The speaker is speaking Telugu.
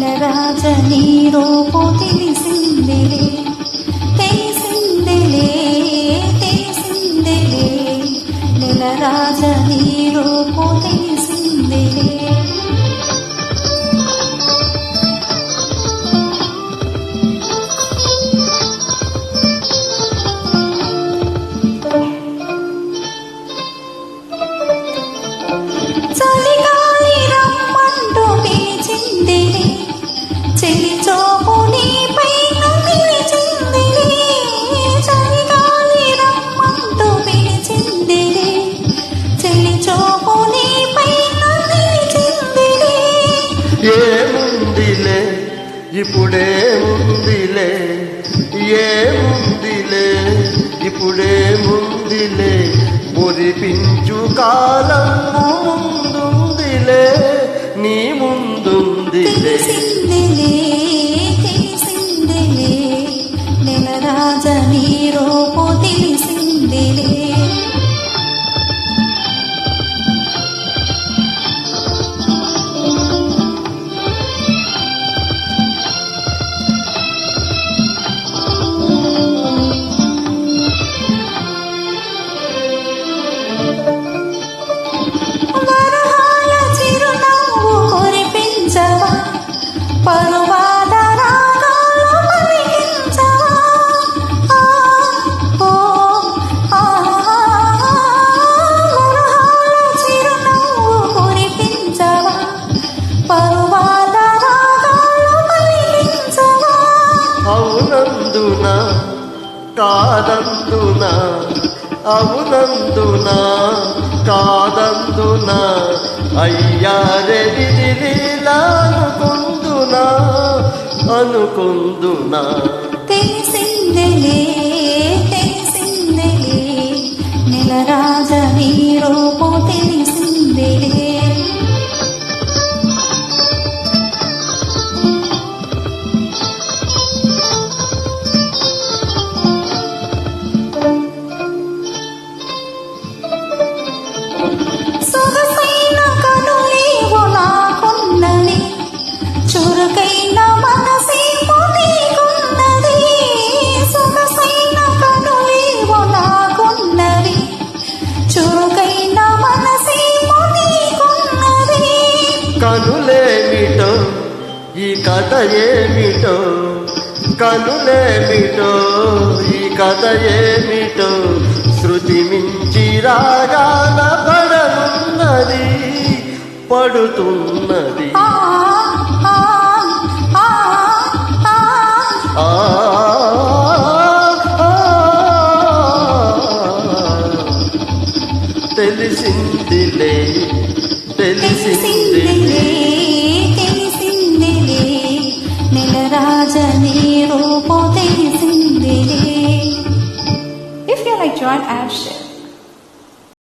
నెలరాజ నీ రూపు తెలిసిందిలే తెలిసిందిలే తెలిసిందిలే నెలరాజ నీ రూపు తెలిసిందిలే ఏముందిలే ఇప్పుడే ముందిలే ఏముందిలే ఇప్పుడే ముందిలే మురిపించు కాలం ముందుందిలే నీ ముందుందిలే తెలిసిందిలే నెలరాజ నీ రూపు తెలిసిందిలే అవునందున కాదందున అవునందున కాదందున అయ్యారెడి లీలానుకుందునా అనుకుందునా తెలిసిందిలే తెలిసిందిలే నెలరాజ నీ రూపు తెలిసిందిలే సొగసైన కనులేవో నాకున్నది చురుకైన మనసేమో నీకున్నది సొగసైన కనులేవో నాకున్నది చురుకైన మనసేమో నీకున్నది కనులేమిటో ఈ కథ ఏమిటో కనులేమిటో ఈ కథ ఏమిటో శృతి మించి రాగాన పడనున్నది పడుతున్నది తెలిసిందిలే తెలిసిందిలే తెలిసిందిలే నెలరాజ నీ రూపు తెలిసిందిలే. If you like John Ash